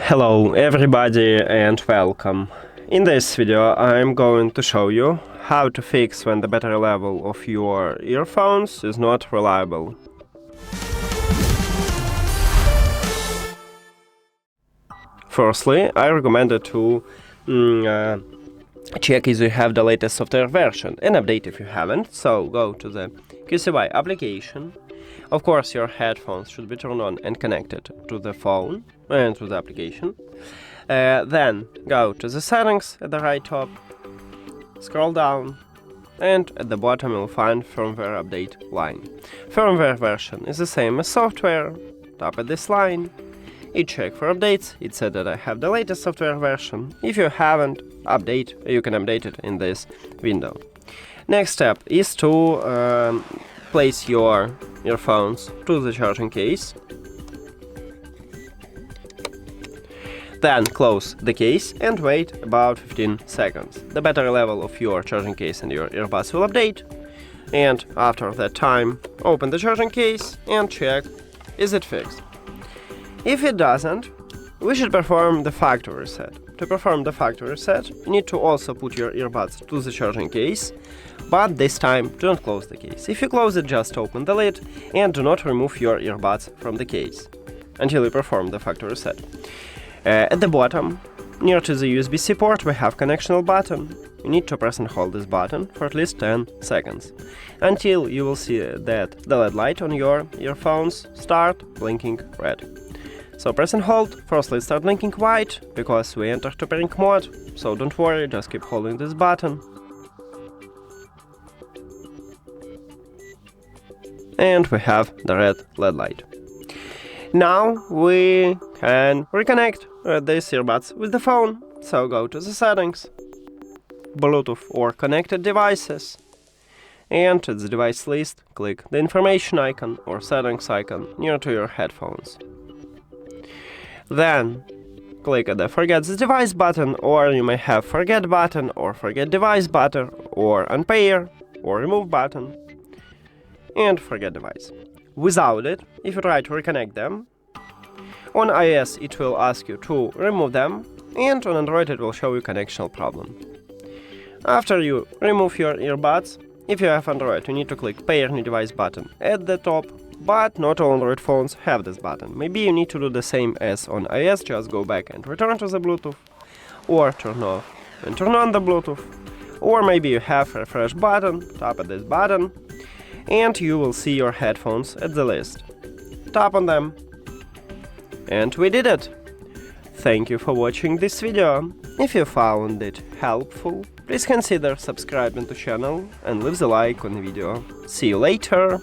Hello everybody and welcome. In this video I'm going to show you how to fix when the battery level of your earphones is not reliable. Firstly, I recommend to check if you have the latest software version and update if you haven't. So go to the QCY application. Of course, your headphones should be turned on and connected to the phone and to the application. Then go to the settings at the right top, scroll down, and at the bottom you'll find firmware update line. Firmware version is the same as software. Tap at this line. It check for updates. It said that I have the latest software version. If you haven't, you can update it in this window. Next step is to place your earphones to the charging case. Then close the case and wait about 15 seconds. The battery level of your charging case and your earbuds will update. And after that time, open the charging case and check, is it fixed? If it doesn't, we should perform the factory reset. To perform the factory reset, you need to also put your earbuds to the charging case, but this time do not close the case. If you close it, just open the lid and do not remove your earbuds from the case until you perform the factory reset. At the bottom, near to the USB-C port, we have connection button. You need to press and hold this button for at least 10 seconds, until you will see that the LED light on your earphones start blinking red. So press and hold. Firstly, start blinking white, because we entered to pairing mode, so don't worry, just keep holding this button. And we have the red LED light. Now we can reconnect these earbuds with the phone. So go to the settings, Bluetooth or connected devices, and to the device list, click the information icon or settings icon near to your headphones. Then click at the Forget the Device button, or you may have Forget button or Forget Device button or Unpair or Remove button, and Forget Device. Without it, if you try to reconnect them, on iOS it will ask you to remove them, and on Android it will show you connection problem. After you remove your earbuds, if you have Android, you need to click Pair New Device button at the top, but not all Android phones have this button. Maybe you need to do the same as on iOS, just go back and return to the Bluetooth, or turn off and turn on the Bluetooth, or maybe you have Refresh button, tap at this button, and you will see your headphones at the list. Tap on them. And we did it! Thank you for watching this video. If you found it helpful, please consider subscribing to the channel and leave the like on the video. See you later!